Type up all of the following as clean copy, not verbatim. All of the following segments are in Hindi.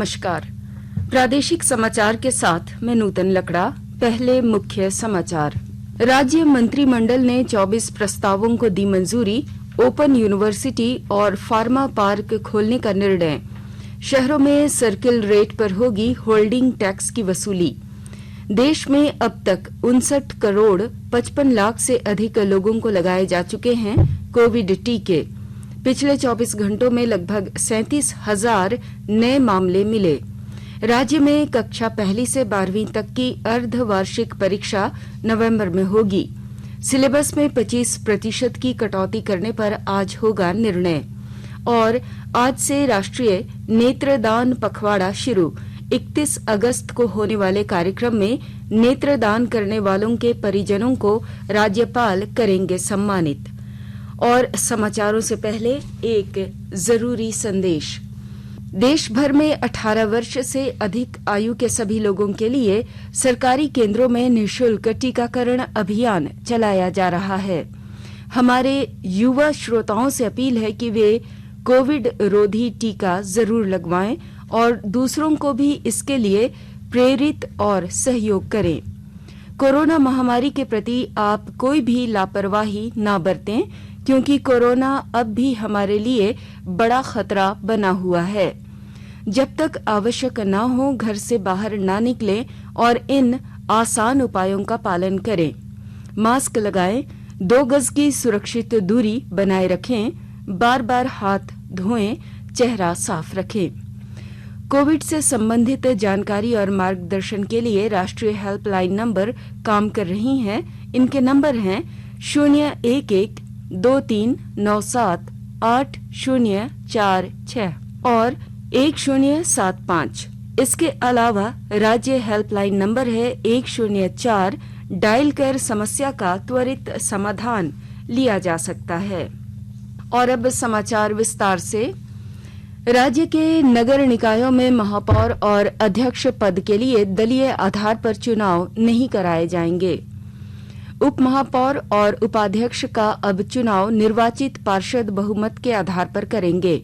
नमस्कार। प्रादेशिक समाचार के साथ मैं नूतन लकड़ा। पहले मुख्य समाचार। राज्य मंत्रिमंडल ने 24 प्रस्तावों को दी मंजूरी। ओपन यूनिवर्सिटी और फार्मा पार्क खोलने का निर्णय। शहरों में सर्किल रेट पर होगी होल्डिंग टैक्स की वसूली। देश में अब तक 59 करोड़ 55 लाख से अधिक लोगों को लगाए जा चुके हैं कोविड टीके। पिछले 24 घंटों में लगभग 37,000 नए मामले मिले। राज्य में कक्षा पहली से 12वीं तक की अर्धवार्षिक परीक्षा नवंबर में होगी। सिलेबस में 25% की कटौती करने पर आज होगा निर्णय। और आज से राष्ट्रीय नेत्रदान पखवाड़ा शुरू। 31 अगस्त को होने वाले कार्यक्रम में नेत्रदान करने वालों के परिजनों को राज्यपाल करेंगे सम्मानित। और समाचारों से पहले एक जरूरी संदेश। देश भर में 18 वर्ष से अधिक आयु के सभी लोगों के लिए सरकारी केंद्रों में निःशुल्क टीकाकरण अभियान चलाया जा रहा है। हमारे युवा श्रोताओं से अपील है कि वे कोविड रोधी टीका जरूर लगवाएं और दूसरों को भी इसके लिए प्रेरित और सहयोग करें। कोरोना महामारी के प्रति आप कोई भी लापरवाही ना बरतें, क्योंकि कोरोना अब भी हमारे लिए बड़ा खतरा बना हुआ है। जब तक आवश्यक ना हो घर से बाहर ना निकलें और इन आसान उपायों का पालन करें। मास्क लगाएं, 2 गज की सुरक्षित दूरी बनाए रखें, बार बार हाथ धोएं, चेहरा साफ रखें। कोविड से संबंधित जानकारी और मार्गदर्शन के लिए राष्ट्रीय हेल्पलाइन नंबर काम कर रही हैं। इनके नंबर हैं 011-2397-8046 और 1075। इसके अलावा राज्य हेल्पलाइन नंबर है 104। डायल कर समस्या का त्वरित समाधान लिया जा सकता है। और अब समाचार विस्तार से। राज्य के नगर निकायों में महापौर और अध्यक्ष पद के लिए दलीय आधार पर चुनाव नहीं कराए जाएंगे। उप महापौर और उपाध्यक्ष का अब चुनाव निर्वाचित पार्षद बहुमत के आधार पर करेंगे।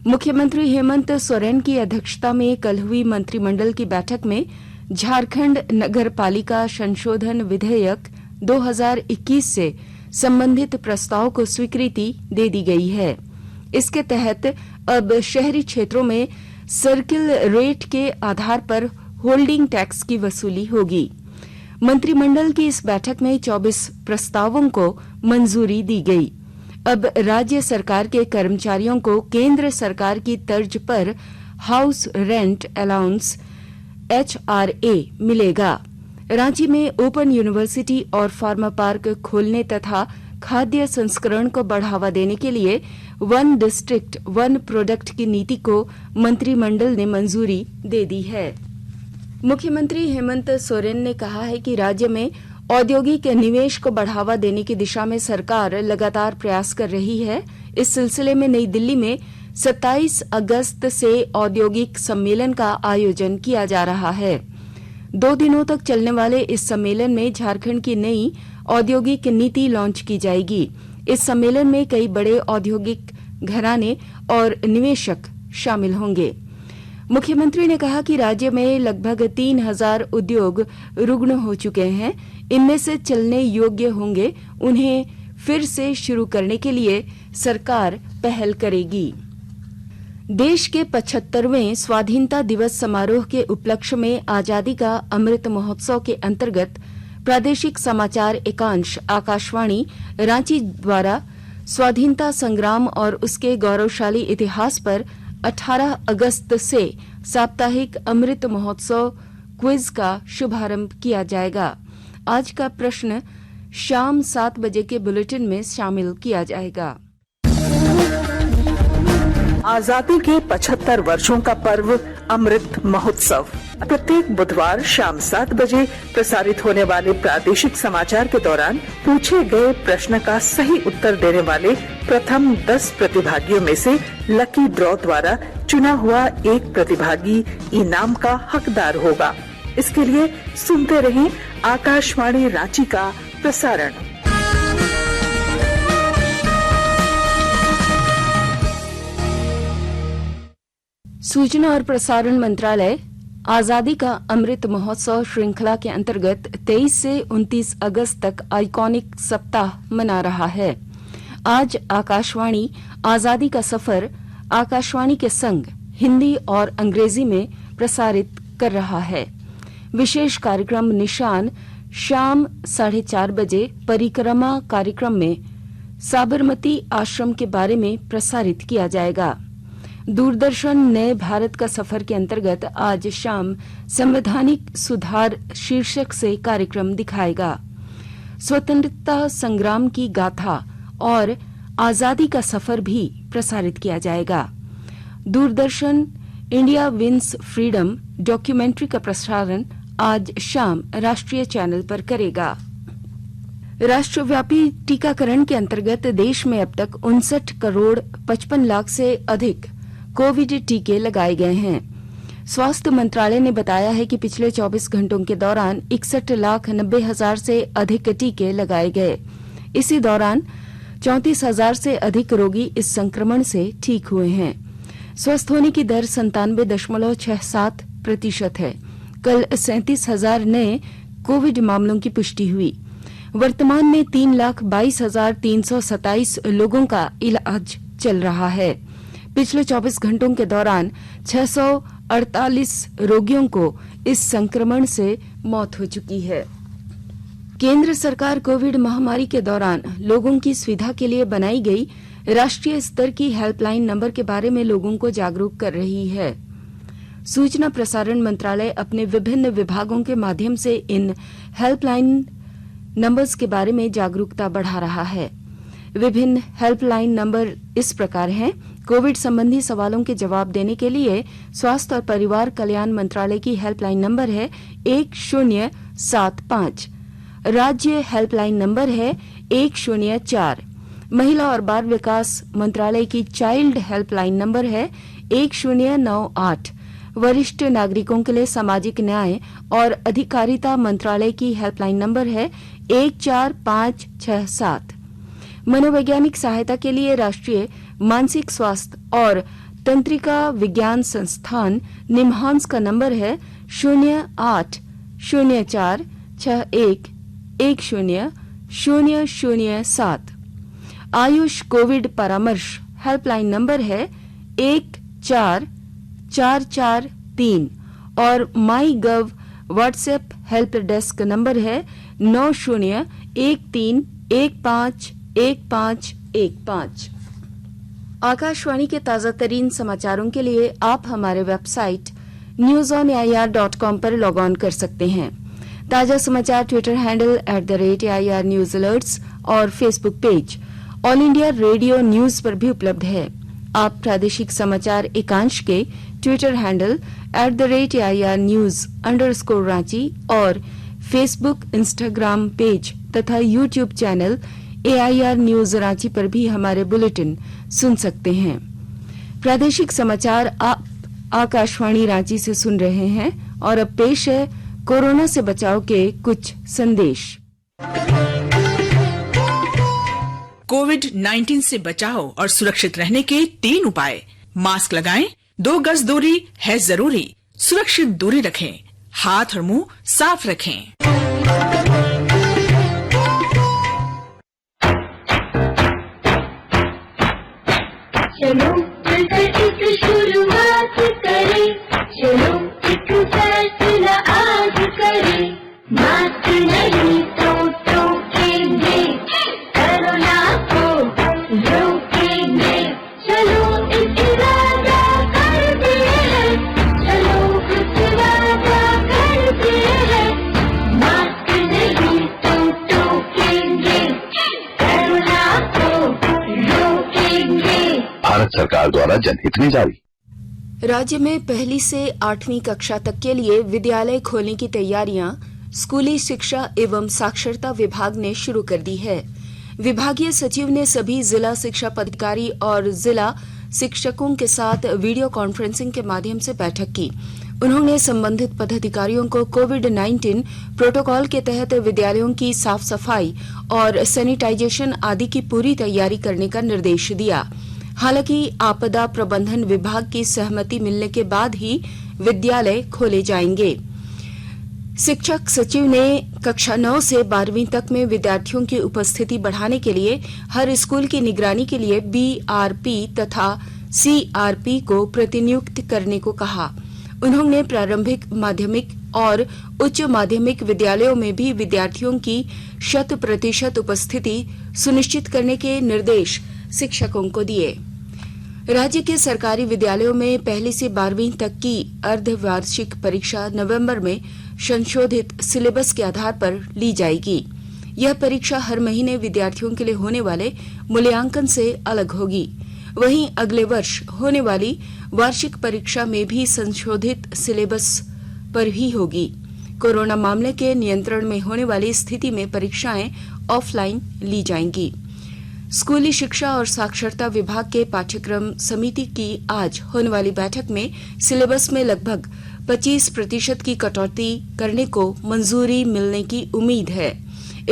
मुख्यमंत्री हेमंत सोरेन की अध्यक्षता में कल हुई मंत्रिमंडल की बैठक में झारखंड नगर पालिका संशोधन विधेयक 2021 से संबंधित प्रस्ताव को स्वीकृति दे दी गई है। इसके तहत अब शहरी क्षेत्रों में सर्किल रेट के आधार पर होल्डिंग टैक्स की वसूली होगी। मंत्रिमंडल की इस बैठक में 24 प्रस्तावों को मंजूरी दी गई। अब राज्य सरकार के कर्मचारियों को केंद्र सरकार की तर्ज पर हाउस रेंट अलाउंस HRA मिलेगा। रांची में ओपन यूनिवर्सिटी और फार्मा पार्क खोलने तथा खाद्य संस्करण को बढ़ावा देने के लिए 1 डिस्ट्रिक्ट 1 प्रोडक्ट की नीति को मंत्रिमंडल ने मंजूरी दे दी है। मुख्यमंत्री हेमंत सोरेन ने कहा है कि राज्य में औद्योगिक निवेश को बढ़ावा देने की दिशा में सरकार लगातार प्रयास कर रही है। इस सिलसिले में नई दिल्ली में 27 अगस्त से औद्योगिक सम्मेलन का आयोजन किया जा रहा है। 2 दिनों तक चलने वाले इस सम्मेलन में झारखंड की नई औद्योगिक नीति लॉन्च की जाएगी। इस सम्मेलन में कई बड़े औद्योगिक घराने और निवेशक शामिल होंगे। मुख्यमंत्री ने कहा कि राज्य में लगभग 3,000 उद्योग रुग्ण हो चुके हैं। इनमें से चलने योग्य होंगे, उन्हें फिर से शुरू करने के लिए सरकार पहल करेगी। देश के 75वें स्वाधीनता दिवस समारोह के उपलक्ष्य में आजादी का अमृत महोत्सव के अंतर्गत प्रादेशिक समाचार एकांश आकाशवाणी रांची द्वारा स्वाधीनता संग्राम और उसके गौरवशाली इतिहास पर 18 अगस्त से साप्ताहिक अमृत महोत्सव क्विज का शुभारंभ किया जाएगा। आज का प्रश्न शाम 7 बजे के बुलेटिन में शामिल किया जाएगा। आजादी के 75 वर्षों का पर्व अमृत महोत्सव प्रत्येक बुधवार शाम 7 बजे प्रसारित होने वाले प्रादेशिक समाचार के दौरान पूछे गए प्रश्न का सही उत्तर देने वाले प्रथम 10 प्रतिभागियों में से लकी ड्रॉ द्वारा चुना हुआ एक प्रतिभागी इनाम का हकदार होगा। इसके लिए सुनते रहें आकाशवाणी रांची का प्रसारण। सूचना और प्रसारण मंत्रालय आजादी का अमृत महोत्सव श्रृंखला के अंतर्गत 23 से 29 अगस्त तक आइकॉनिक सप्ताह मना रहा है। आज आकाशवाणी आजादी का सफर आकाशवाणी के संग हिंदी और अंग्रेजी में प्रसारित कर रहा है। विशेष कार्यक्रम निशान शाम 4:30 बजे परिक्रमा कार्यक्रम में साबरमती आश्रम के बारे में प्रसारित किया जाएगा। दूरदर्शन नए भारत का सफर के अंतर्गत आज शाम संवैधानिक सुधार शीर्षक से कार्यक्रम दिखाएगा। स्वतंत्रता संग्राम की गाथा और आजादी का सफर भी प्रसारित किया जाएगा। Doordarshan India wins freedom documentary का प्रसारण आज शाम राष्ट्रीय चैनल पर करेगा। राष्ट्रव्यापी टीकाकरण के अंतर्गत देश में अब तक 59 करोड़ 55 लाख से अधिक कोविड टीके लगाए गए हैं। स्वास्थ्य मंत्रालय ने बताया है कि पिछले 24 घंटों के दौरान 61,90,000 से अधिक टीके लगाए गए। इसी दौरान 34,000 से अधिक रोगी इस संक्रमण से ठीक हुए हैं। स्वस्थ होने की दर 97.67% है। कल 37,000 नए कोविड मामलों की पुष्टि हुई। वर्तमान में 3,22,327 लोगों का इलाज चल रहा है। पिछले 24 घंटों के दौरान 648 रोगियों को इस संक्रमण से मौत हो चुकी है। केंद्र सरकार कोविड महामारी के दौरान लोगों की सुविधा के लिए बनाई गई राष्ट्रीय स्तर की हेल्पलाइन नंबर के बारे में लोगों को जागरूक कर रही है। सूचना प्रसारण मंत्रालय अपने विभिन्न विभागों के माध्यम से इन हेल्पलाइन नंबर्स के बारे में जागरूकता बढ़ा रहा है। विभिन्न हेल्पलाइन नंबर इस प्रकार हैं। कोविड संबंधी सवालों के जवाब देने के लिए स्वास्थ्य और परिवार कल्याण मंत्रालय की हेल्पलाइन नंबर है 1075। राज्य हेल्पलाइन नंबर है 104। महिला और बाल विकास मंत्रालय की चाइल्ड हेल्पलाइन नंबर है 1098। वरिष्ठ नागरिकों के लिए सामाजिक न्याय और अधिकारिता मंत्रालय की हेल्पलाइन नंबर है 14567। मनोवैज्ञानिक सहायता के लिए राष्ट्रीय मानसिक स्वास्थ्य और तंत्रिका विज्ञान संस्थान निम्हांस का नंबर है 080461100007। आयुष कोविड परामर्श हेल्पलाइन नंबर है 14443 और माई गव व्हाट्सएप हेल्प डेस्क नंबर है 9013151515। आकाशवाणी के ताजा तरीन समाचारों के लिए आप हमारे वेबसाइट newsonair.com पर लॉग ऑन कर सकते हैं। ताजा समाचार Twitter handle @AIR news alerts और Facebook page All India Radio news पर भी उपलब्ध है। आप प्रादेशिक समाचार एकांश के ट्विटर हैंडल @AIR News_Ranchi और फेसबुक, इंस्टाग्राम पेज तथा YouTube channel AIR news Ranchi पर भी हमारे बुलेटिन सुन सकते हैं। प्रादेशिक समाचार आप आकाशवाणी रांची से सुन रहे हैं और अब पेश है कोरोना से बचाव के कुछ संदेश। कोविड-19 से बचाव और सुरक्षित रहने के 3 उपाय। मास्क लगाएं, 2 गज दूरी है जरूरी, सुरक्षित दूरी रखें, हाथ और मुंह साफ रखें। चलो मिलकर एक शुरुआत करें, चलो एक फैसला आज करें। मास्क नहीं तो टोकेंगे, कोरोना को रोकेंगे। चलो एक वादा करते हैं, चलो एक वादा करते हैं। मास्क नहीं तो टोकेंगे, कोरोना को रोकेंगे। भारत सरकार द्वारा जनहित में जारी। राज्य में 1ली से 8वीं कक्षा तक के लिए विद्यालय खोलने की तैयारियां स्कूली शिक्षा एवं साक्षरता विभाग ने शुरू कर दी है। विभागीय सचिव ने सभी जिला शिक्षा पदाधिकारी और जिला शिक्षकों के साथ वीडियो कॉन्फ्रेंसिंग के माध्यम से बैठक की। उन्होंने संबंधित पदाधिकारियों को कोविड-19 प्रोटोकॉल के तहत विद्यालयों की साफ सफाई और सैनिटाइजेशन आदि की पूरी तैयारी करने का निर्देश दिया। हालांकि आपदा प्रबंधन विभाग की सहमति मिलने के बाद ही विद्यालय खोले जाएंगे। शिक्षक सचिव ने कक्षा 9 से 12वीं तक में विद्यार्थियों की उपस्थिति बढ़ाने के लिए हर स्कूल की निगरानी के लिए बीआरपी तथा सीआरपी को प्रतिनियुक्त करने को कहा। उन्होंने प्रारंभिक, माध्यमिक और उच्च माध्यमिक विद्यालयों में भी विद्यार्थियों की 100% उपस्थिति सुनिश्चित करने के निर्देश शिक्षकों को दिए। राज्य के सरकारी विद्यालयों में 1 से 12वीं तक की अर्धवार्षिक परीक्षा नवंबर में संशोधित सिलेबस के आधार पर ली जाएगी। यह परीक्षा हर महीने विद्यार्थियों के लिए होने वाले मूल्यांकन से अलग होगी। वहीं अगले वर्ष होने वाली वार्षिक परीक्षा में भी संशोधित सिलेबस पर ही होगी। कोरोना मामले के नियंत्रण में होने वाली स्थिति में परीक्षाएं ऑफलाइन ली जाएंगी। स्कूली शिक्षा और साक्षरता विभाग के पाठ्यक्रम समिति की आज होने वाली बैठक में सिलेबस में लगभग 25% की कटौती करने को मंजूरी मिलने की उम्मीद है।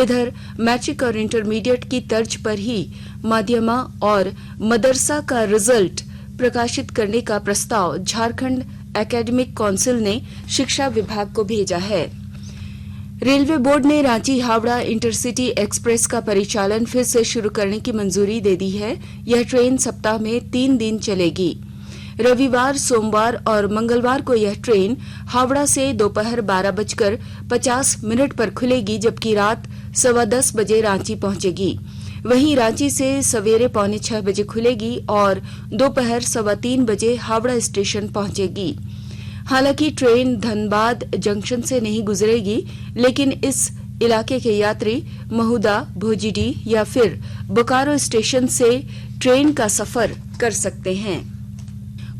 इधर मैट्रिक और इंटरमीडिएट की तर्ज पर ही माध्यमा और मदरसा का रिजल्ट प्रकाशित करने का प्रस्ताव झारखंड एकेडमिक काउंसिल ने शिक्षा विभाग को भेजा है। रेलवे बोर्ड ने रांची हावड़ा इंटरसिटी एक्सप्रेस का परिचालन फिर से शुरू करने की मंजूरी दे दी है। यह ट्रेन सप्ताह में 3 दिन चलेगी। रविवार, सोमवार और मंगलवार को यह ट्रेन हावड़ा से दोपहर 12:50 पर खुलेगी, जबकि रात 10:15 बजे रांची पहुंचेगी। वहीं रांची से सवेरे 5:45 बजे खुलेगी और दोपहर 3:15 बजे हावड़ा स्टेशन पहुंचेगी। हालांकि ट्रेन धनबाद जंक्शन से नहीं गुजरेगी, लेकिन इस इलाके के यात्री महुदा, भोजीडीह या फिर बोकारो स्टेशन से ट्रेन का सफर कर सकते हैं।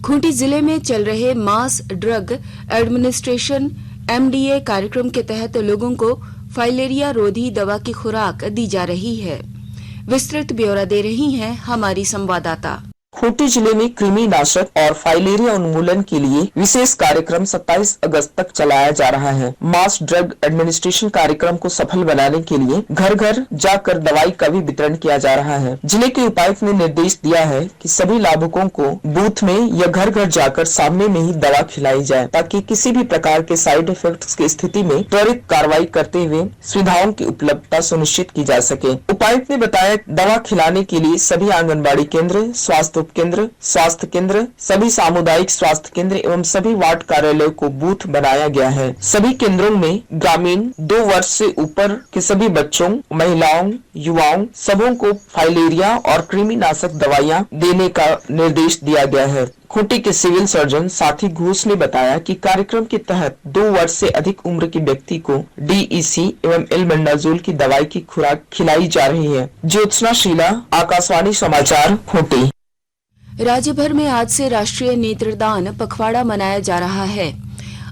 खूंटी जिले में चल रहे मास ड्रग एडमिनिस्ट्रेशन MDA कार्यक्रम के तहत लोगों को फाइलेरिया रोधी दवा की खुराक दी जा रही है। विस्तृत ब्यौरा दे रही हैं हमारी संवाददाता। खूंटी जिले में कृमि नाशक और फाइलेरिया उन्मूलन के लिए विशेष कार्यक्रम 27 अगस्त तक चलाया जा रहा है। मास ड्रग एडमिनिस्ट्रेशन कार्यक्रम को सफल बनाने के लिए घर घर जाकर दवाई का भी वितरण किया जा रहा है। जिले के उपायुक्त ने निर्देश दिया है कि सभी लाभुकों को बूथ में या घर घर जाकर सामने में ही दवा खिलाई जाए, ताकि किसी भी प्रकार के साइड इफेक्ट्स की स्थिति में त्वरित कार्रवाई करते हुए सुविधाओं की उपलब्धता सुनिश्चित की जा सके। उपायुक्त ने बताया, दवा खिलाने के लिए सभी आंगनबाड़ी केंद्र, स्वास्थ्य केंद्र, स्वास्थ्य केंद्र, सभी सामुदायिक स्वास्थ्य केंद्र एवं सभी वार्ड कार्यालयों को बूथ बनाया गया है। सभी केंद्रों में ग्रामीण 2 वर्ष से ऊपर के सभी बच्चों, महिलाओं, युवाओं सबों को फाइलेरिया और कृमिनाशक दवाइयां देने का निर्देश दिया गया है। खूंटी के सिविल सर्जन साथी घोष ने बताया कि कार्यक्रम के तहत 2 वर्ष से अधिक उम्र के व्यक्ति को DEC एवं एल्बेंडाजोल की दवाई की खुराक खिलाई जा रही है। ज्योत्सना शीला, आकाशवाणी समाचार, खूंटी। राज्य भर में आज से राष्ट्रीय नेत्रदान पखवाड़ा मनाया जा रहा है।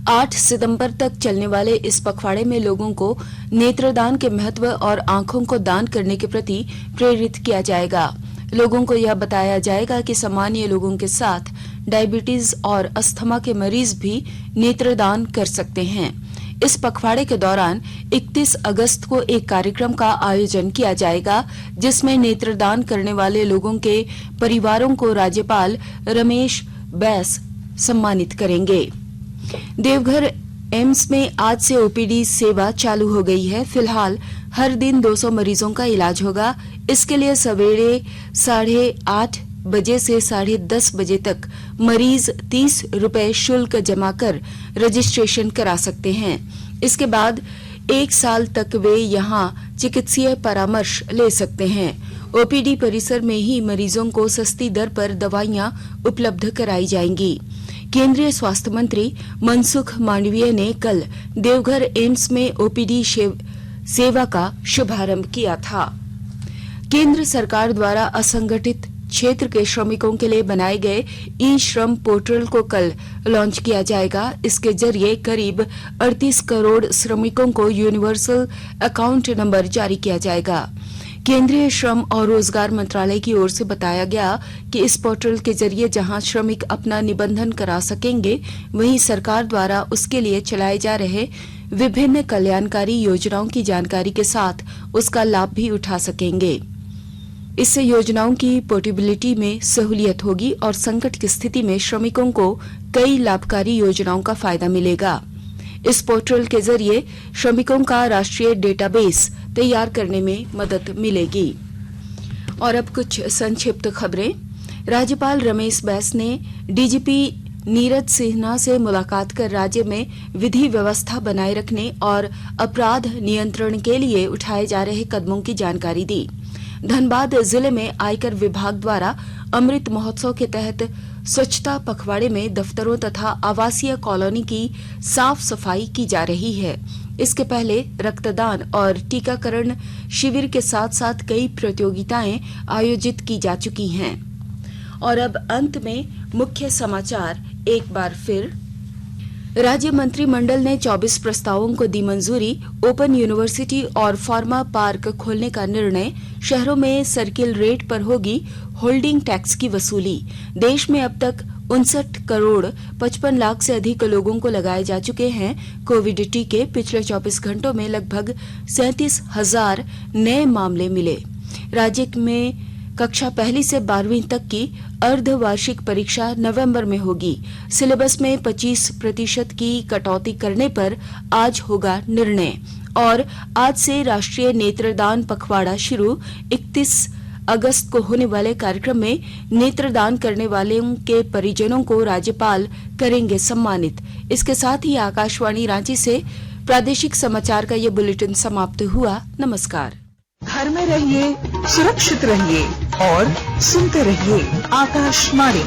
8 सितंबर तक चलने वाले इस पखवाड़े में लोगों को नेत्रदान के महत्व और आंखों को दान करने के प्रति प्रेरित किया जाएगा। लोगों को यह बताया जाएगा कि सामान्य लोगों के साथ डायबिटीज और अस्थमा के मरीज भी नेत्रदान कर सकते हैं। इस पखवाड़े के दौरान 31 अगस्त को एक कार्यक्रम का आयोजन किया जाएगा, जिसमें नेत्रदान करने वाले लोगों के परिवारों को राज्यपाल रमेश बैस सम्मानित करेंगे। देवघर एम्स में आज से OPD सेवा चालू हो गई है। फिलहाल हर दिन 200 मरीजों का इलाज होगा। इसके लिए सवेरे 8:30 बजे से 10:30 बजे तक मरीज 30 रुपए शुल्क जमा कर रजिस्ट्रेशन करा सकते हैं। इसके बाद 1 साल तक वे यहां चिकित्सीय परामर्श ले सकते हैं। OPD परिसर में ही मरीजों को सस्ती दर पर दवाइयां उपलब्ध कराई जाएंगी। केंद्रीय स्वास्थ्य मंत्री मनसुख मांडविया ने कल देवघर एम्स में OPD सेवा का शुभारंभ किया था। केंद्र सरकार द्वारा असंगठित क्षेत्र के श्रमिकों के लिए बनाए गए ई-श्रम पोर्टल को कल लॉन्च किया जाएगा। इसके जरिए करीब 38 करोड़ श्रमिकों को यूनिवर्सल अकाउंट नंबर जारी किया जाएगा। केंद्रीय श्रम और रोजगार मंत्रालय की ओर से बताया गया कि इस पोर्टल के जरिए जहां श्रमिक अपना निबंधन करा सकेंगे, वहीं सरकार द्वारा उसके लिए चलाए जा रहे विभिन्न कल्याणकारी योजनाओं की जानकारी के साथ उसका लाभ भी उठा सकेंगे। इससे योजनाओं की पोर्टेबिलिटी में सहूलियत होगी और संकट की स्थिति में श्रमिकों को कई लाभकारी योजनाओं का फायदा मिलेगा। इस पोर्टल के जरिए श्रमिकों का राष्ट्रीय डेटाबेस तैयार करने में मदद मिलेगी। और अब कुछ संक्षिप्त खबरें। राज्यपाल रमेश बैस ने डीजीपी नीरज सिन्हा से मुलाकात कर राज्य में विधि व्यवस्था बनाए रखने और अपराध नियंत्रण के लिए उठाए जा रहे कदमों की जानकारी दी। धनबाद जिले में आयकर विभाग द्वारा अमृत महोत्सव के तहत स्वच्छता पखवाड़े में दफ्तरों तथा आवासीय कॉलोनी की साफ सफाई की जा रही है। इसके पहले रक्तदान और टीकाकरण शिविर के साथ साथ कई प्रतियोगिताएं आयोजित की जा चुकी हैं। और अब अंत में मुख्य समाचार एक बार फिर। राज्य मंत्रिमंडल ने 24 प्रस्तावों को दी मंजूरी। ओपन यूनिवर्सिटी और फार्मा पार्क खोलने का निर्णय। शहरों में सर्किल रेट पर होगी होल्डिंग टैक्स की वसूली। देश में अब तक 59 करोड़ 55 लाख से अधिक लोगों को लगाए जा चुके हैं कोविड टीके। पिछले 24 घंटों में लगभग 37,000 नए मामले मिले। राज्य में कक्षा 1 से 12वीं तक की अर्धवार्षिक परीक्षा नवंबर में होगी। सिलेबस में 25% की कटौती करने पर आज होगा निर्णय। और आज से राष्ट्रीय नेत्रदान पखवाड़ा शुरू। 31 अगस्त को होने वाले कार्यक्रम में नेत्रदान करने वालों के परिजनों को राज्यपाल करेंगे सम्मानित। इसके साथ ही आकाशवाणी रांची से प्रादेशिक समाचार का ये बुलेटिन समाप्त हुआ। नमस्कार। घर में रहिए, सुरक्षित रहिए और सुनते रहिए आकाशवाणी।